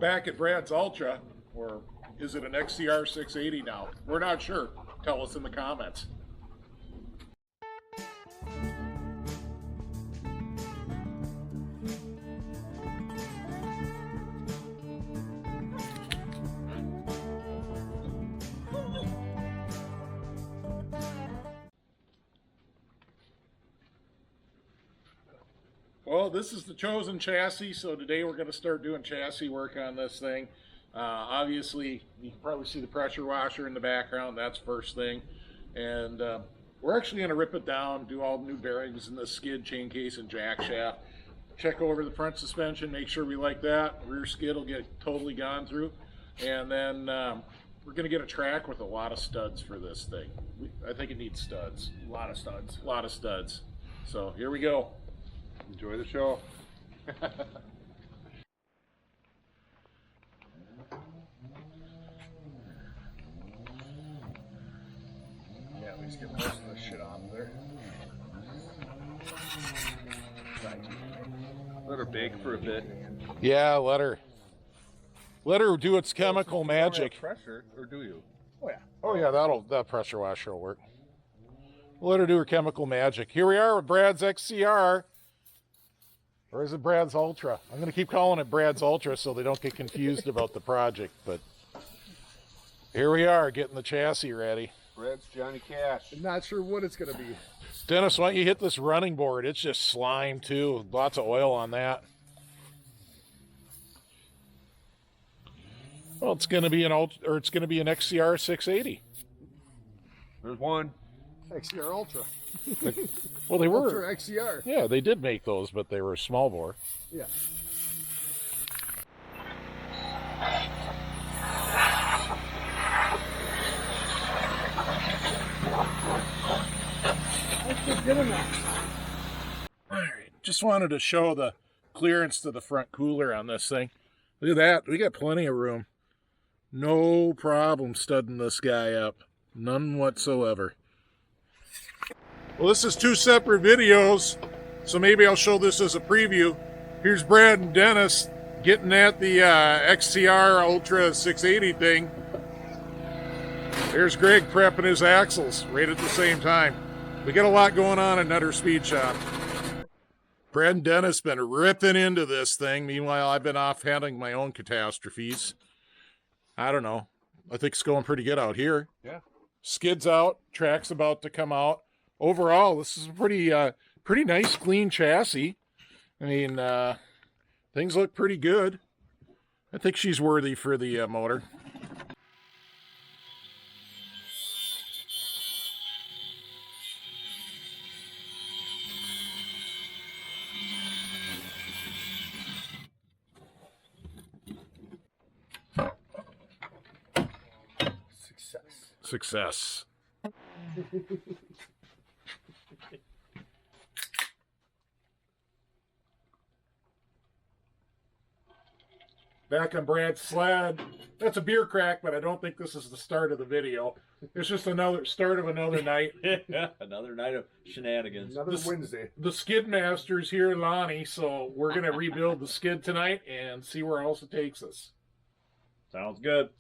back at Brad's Ultra, or is it an XCR 680 now? We're not sure. Tell us in the comments. Well, this is the chosen chassis, so today we're going to start doing chassis work on this thing. Obviously, you can probably see the pressure washer in the background. That's first thing. And we're actually going to rip it down, do all new bearings in the skid, chain case, and jack shaft. Check over the front suspension, make sure we like that. Rear skid will get totally gone through. And then we're going to get a track with a lot of studs for this thing. I think it needs studs. A lot of studs. A lot of studs. So here we go. Enjoy the show. Yeah, we just get most of this shit on there. Let her bake for a bit. Yeah, let her do its chemical magic. Pressure, or do you? Oh yeah. Oh yeah, that pressure washer will work. Let her do her chemical magic. Here we are with Brad's XCR. Or is it Brad's Ultra? I'm going to keep calling it Brad's Ultra so they don't get confused about the project. But here we are, getting the chassis ready. Brad's Johnny Cash. I'm not sure what it's gonna be. Dennis, why don't you hit this running board? It's just slime too. Lots of oil on that. Well, it's going to be an XCR 680. There's one. XCR Ultra. Well, they were. Ultra XCR. Yeah, they did make those, but they were small bore. Yeah. That's good enough. All right, just wanted to show the clearance to the front cooler on this thing. Look at that. We got plenty of room. No problem studding this guy up. None whatsoever. Well, this is two separate videos, so maybe I'll show this as a preview. Here's Brad and Dennis getting at the XCR Ultra 680 thing. There's Greg prepping his axles right at the same time. We got a lot going on at Nutter Speed Shop. Brad and Dennis been ripping into this thing. Meanwhile, I've been off handling my own catastrophes. I don't know. I think it's going pretty good out here. Yeah. Skid's out. Track's about to come out. Overall, this is a pretty nice, clean chassis. I mean, things look pretty good. I think she's worthy for the motor. Success. Back on Brad's sled. That's a beer crack, but I don't think this is the start of the video. It's just another start of another night. Another night of shenanigans. Another Wednesday. The skid master's here, Lonnie, so we're going to rebuild the skid tonight and see where else it takes us. Sounds good.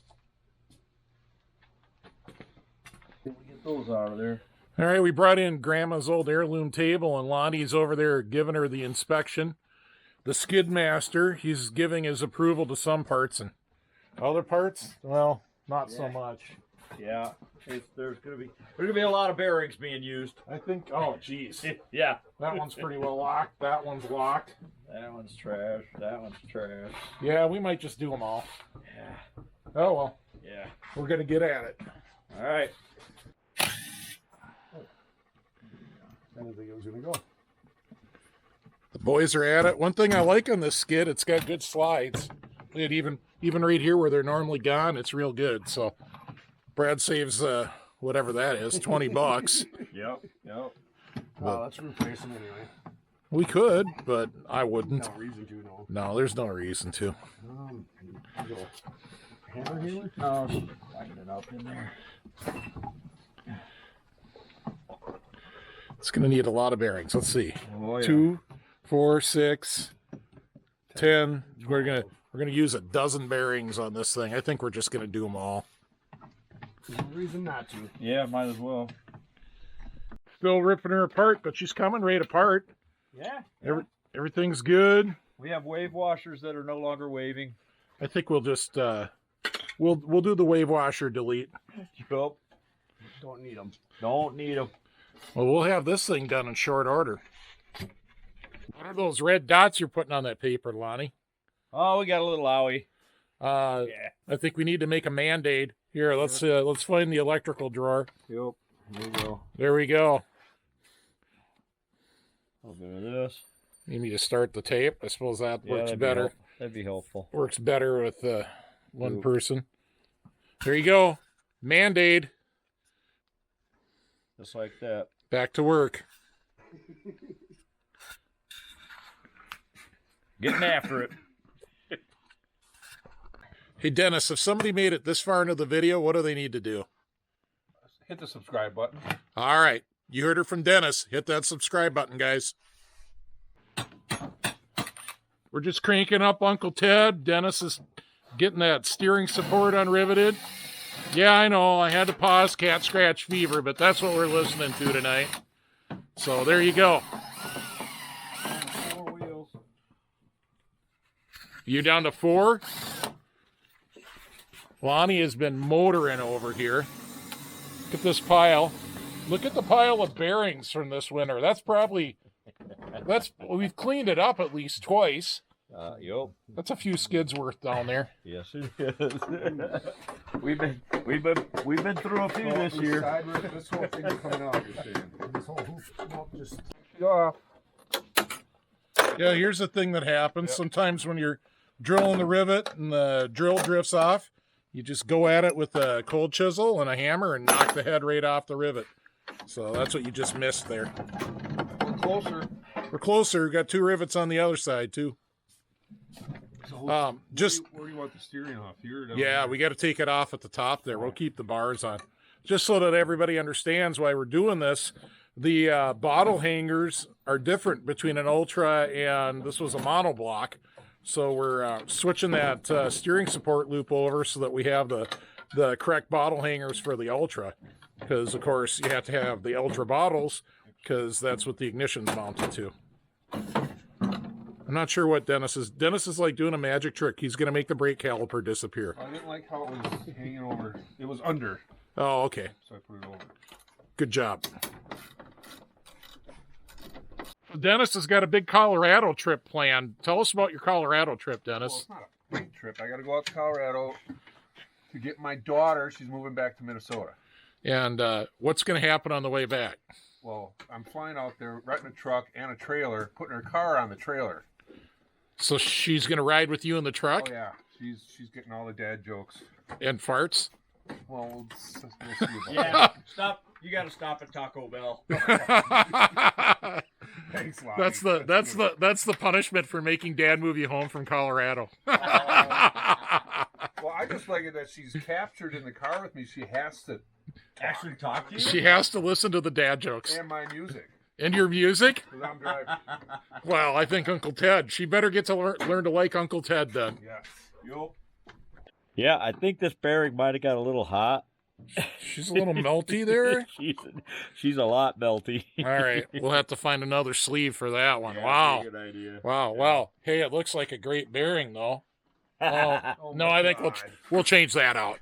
Get those out of there. All right, we brought in Grandma's old heirloom table, and Lonnie's over there giving her the inspection. The skid master, he's giving his approval to some parts, and other parts, well, not so much. Yeah, there's gonna be a lot of bearings being used. I think. Oh, geez. Yeah. That one's pretty well locked. That one's locked. That one's trash. That one's trash. Yeah, we might just do them all. Yeah. Oh well. Yeah. We're gonna get at it. All right. I didn't think it was gonna go. The boys are at it. One thing I like on this skid, it's got good slides. It even right here where they're normally gone, it's real good. So Brad saves whatever that is, $20. Yep. Well, let's replace them anyway. We could, but I wouldn't. No reason to, no. No, there's no reason to. Hammer here? Oh, lighten it up in there. It's going to need a lot of bearings. Let's see. Oh, yeah. 2, 4, 6, 10. We're We're going to use a dozen bearings on this thing. I think we're just going to do them all. No reason not to. Yeah, might as well. Still ripping her apart, but she's coming right apart. Yeah. Everything's good. We have wave washers that are no longer waving. I think we'll just we'll do the wave washer delete. Yup. Don't need them. Don't need them. Well, we'll have this thing done in short order. What are those red dots you're putting on that paper, Lonnie? Oh, we got a little owie. I think we need to make a Band-Aid. Here, let's find the electrical drawer. Yep. There you go. There we go. A little bit of this. You need to start the tape. I suppose that works better. That'd be helpful. Works better with one person. There you go. Band-Aid. Just like that. Back to work. Getting after it. Hey, Dennis, if somebody made it this far into the video, what do they need to do? Hit the subscribe button. All right. You heard it from Dennis. Hit that subscribe button, guys. We're just cranking up Uncle Ted. Dennis is getting that steering support unriveted. Yeah, I know. I had to pause Cat Scratch Fever, but that's what we're listening to tonight. So there you go. 4 wheels. You down to 4? Lonnie has been motoring over here. Look at this pile. Look at the pile of bearings from this winter. We've cleaned it up at least twice. Yep. That's a few skids worth down there. Yes, it is. we've been through a few this year. Side rip, this whole thing's coming off, you're saying. This whole hoop, no, just Yeah, here's the thing that happens. Sometimes when you're drilling the rivet and the drill drifts off, you just go at it with a cold chisel and a hammer and knock the head right off the rivet. So that's what you just missed there. We're closer. We're closer. We've got 2 rivets on the other side, too. So Where do you want the steering off? Here? Or down Yeah, there? we got to take it off at the top there. We'll keep the bars on. Just so that everybody understands why we're doing this. The bottle hangers are different between an Ultra and this was a monoblock. So we're switching that steering support loop over so that we have the correct bottle hangers for the Ultra. Because, of course, you have to have the Ultra bottles because that's what the ignition's mounted to. I'm not sure what Dennis is. Dennis is like doing a magic trick. He's going to make the brake caliper disappear. I didn't like how it was hanging over. It was under, Oh, okay. so I put it over. Good job. Dennis has got a big Colorado trip planned. Tell us about your Colorado trip, Well, Dennis. it's not a big trip. I got to go out to Colorado to get my daughter. She's moving back to Minnesota. And what's going to happen on the way back? Well, I'm flying out there, renting a truck and a trailer, putting her car on the trailer. So she's going to ride with you in the truck Oh yeah, she's getting all the dad jokes. and farts? Well, we'll see about Yeah. Stop. You got to stop at Taco Bell. that. Thanks, Lonnie. That's the punishment for making Dad move you home from Colorado. Well, I just like it that she's captured in the car with me. She has to Actually talk to you? She has to listen to the dad jokes. and my music And your music? because I'm driving. Well, I think Uncle Ted. She better get to learn to like Uncle Ted then. Yes. Yup. Yeah, I think this bearing might have got a little hot. She's a little melty there. She's a lot melty. All right, we'll have to find another sleeve for that one. Wow. Good idea. Wow, wow. Hey, it looks like a great bearing, though. Oh, Oh no, my I think God. we'll change that out.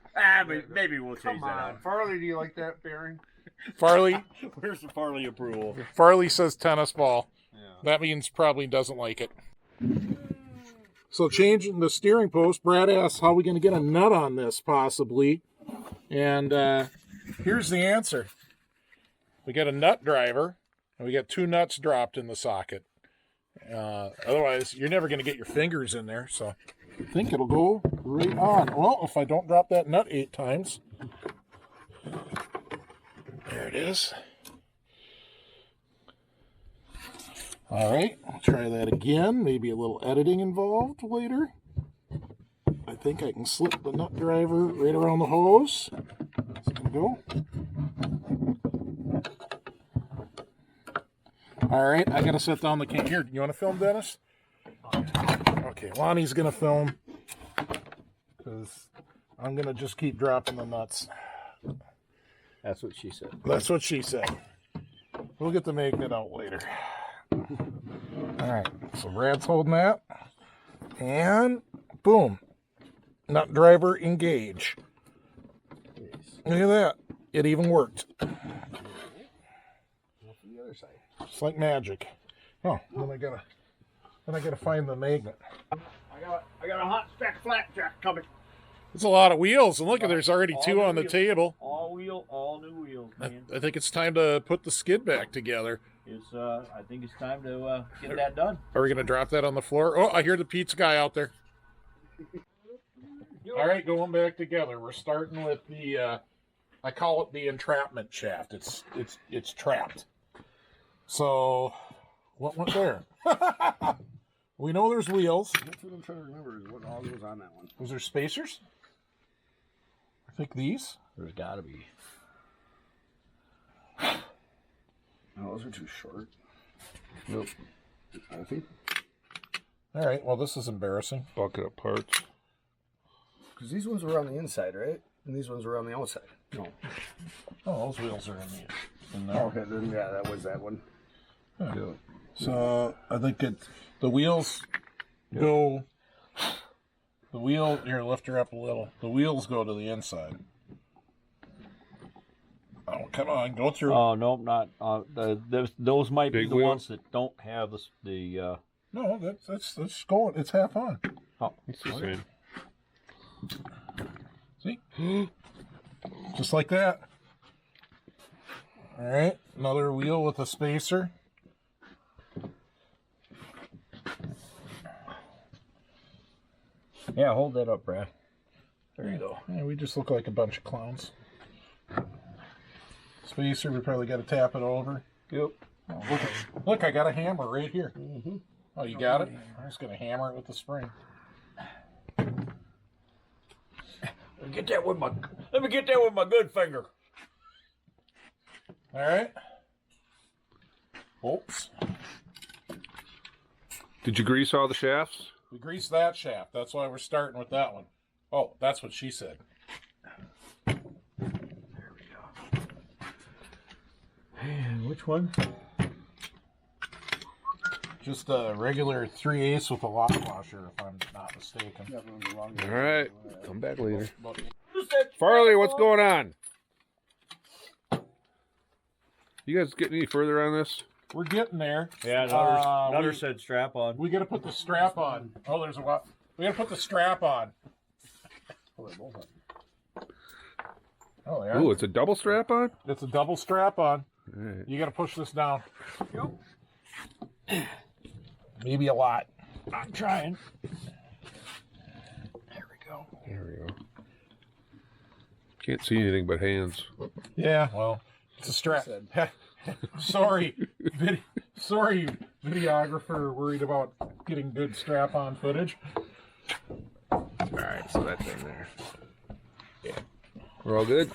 Maybe we'll change Come that on, out. Farley. Do you like that bearing? Farley Where's the Farley approval? Farley says tennis ball. Yeah. That means probably doesn't like it. So changing the steering post, Brad asks how are we going to get a nut on this possibly. And here's the answer. We got a nut driver and we got 2 nuts dropped in the socket. Otherwise, you're never going to get your fingers in there. So I think it'll go right on. Well, if I don't drop that nut 8 times. There it is. All right, I'll try that again. Maybe a little editing involved later. I think I can slip the nut driver right around the hose. There we go. All right, I gotta set down the can. Here, you want to film, Dennis? Okay, Lonnie's gonna film. because I'm going to just keep dropping the nuts. That's what she said. That's what she said. We'll get the magnet out later. All right, so Brad's holding that. And boom, nut driver engage. Look at that. It even worked. The other side. It's like magic. Oh, then I gotta find the magnet. I got a hot stack flapjack coming. It's a lot of wheels, and look, there's already All two new on the wheels. table. All new wheels, man. I think it's time to put the skid back together. I think it's time to get that done. Are we gonna drop that on the floor? Oh, I hear the pizza guy out there. All right, going back together. We're starting with the I call it the entrapment shaft. It's trapped. So what went there? We know there's wheels. That's what I'm trying to remember is what all goes on that one. Was there spacers? I think these. There's got to be. No, those are too short. Nope. I think. All right. Well, this is embarrassing. Bucket of parts. Because these ones were on the inside, right? And these ones were on the outside. No. Oh, those wheels are in there. Okay, then yeah, that was that one. Huh. So I think the wheels go. The wheel here, lift her up a little. The wheels go to the inside. Oh, come on, go through. Oh no, not those might be Big the wheel? ones that don't have the. No, that's going. It's half on. Oh, It's the same. See, just like that. All right, another wheel with a spacer. yeah, hold that up, Brad. There you go. Yeah, we just look like a bunch of clowns. Spacer, we probably got to tap it over. Yep. Oh, look, I got a hammer right here. Oh, you got it? I'm just going to hammer it with the spring. Let me get that with my good finger. All right. Bolts. Did you grease all the shafts? We greased that shaft. That's why we're starting with that one. Oh, that's what she said. And which one? Just a regular 3/8 with a lock washer, if I'm not mistaken. All right. Come back later. But Farley, what's going on? You guys getting any further on this? we're getting there. Yeah, another said strap on. We got to put the strap on. Oh, there's a lot. We got to put the strap on. Oh, yeah. Ooh, it's a double strap on? It's a double strap on. All right. You got to push this down. Maybe a lot. I'm trying. There we go. There we go. Can't see anything but hands. Yeah, well, it's a strap. Sorry, sorry, videographer, worried about getting good strap-on footage. All right, so that's in there. Yeah. We're all good?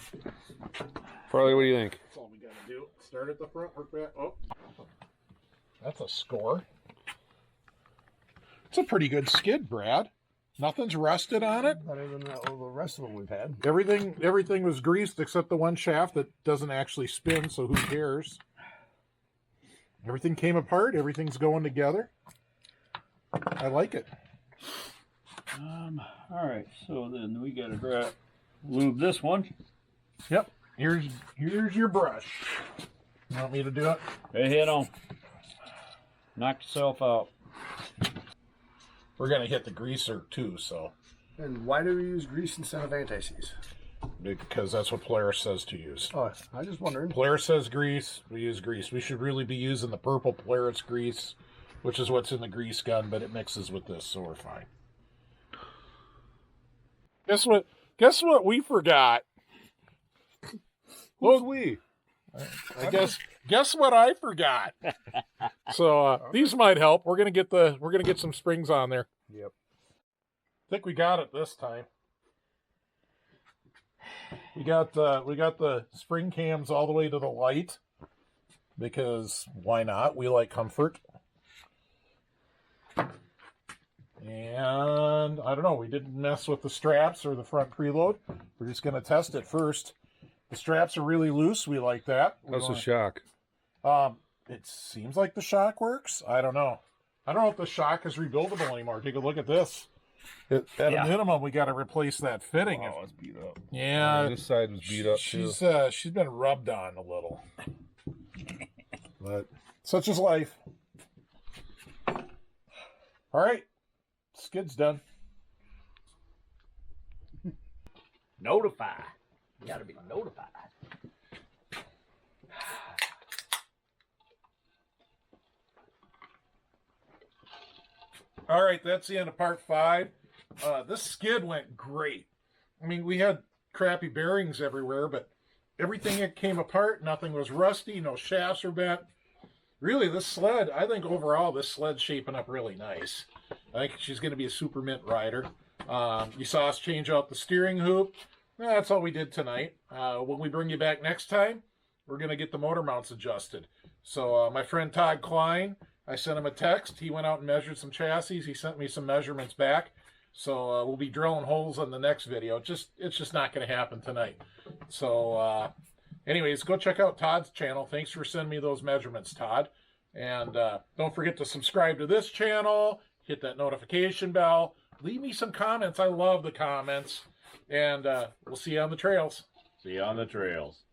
Farley, what do you think? That's all we got to do. Start at the front, work back. Oh, that's a score. It's a pretty good skid, Brad. Nothing's rusted on it. Better than all the rest of them we've had. Everything was greased except the one shaft that doesn't actually spin, so who cares? Everything came apart. Everything's going together. I like it. All right, so then we gotta lube this one. Yep. Here's your brush. You want me to do it? Hey, head on. Knock yourself out. We're gonna hit the greaser too, so And why do we use grease instead of anti-seize? because that's what Polaris says to use. Oh, I just wondering. Polaris says grease. We use grease. We should really be using the purple Polaris grease, which is what's in the grease gun, but it mixes with this, so we're fine. Guess what we forgot? Who's we? I guess what I forgot. So these might help. We're gonna get some springs on there. Yep. I think we got it this time. We got the spring cams all the way to the light because why not? We like comfort. And I don't know, we didn't mess with the straps or the front preload. We're just going to test it first. The straps are really loose. We like that. How's the shock? It seems like the shock works. I don't know. I don't know if the shock is rebuildable anymore. Take a look at this. At a minimum, we got to replace that fitting. Oh, it's beat up. Yeah. This side was beat up too. She's been rubbed on a little. But such is life. All right. Skid's done. Notify. You gotta be notified. All right, that's the end of part 5. This skid went great. I mean, we had crappy bearings everywhere, but everything that came apart, nothing was rusty, no shafts were bent. Really, this sled, I think overall, this sled's shaping up really nice. I think she's going to be a super mint rider. You saw us change out the steering hoop. That's all we did tonight. When we bring you back next time, we're going to get the motor mounts adjusted. So my friend Todd Klein, I sent him a text. He went out and measured some chassis. He sent me some measurements back. So we'll be drilling holes on the next video. It's just not going to happen tonight. So anyways, go check out Todd's channel. Thanks for sending me those measurements, Todd. And don't forget to subscribe to this channel. Hit that notification bell. Leave me some comments. I love the comments. And we'll see you on the trails. See you on the trails.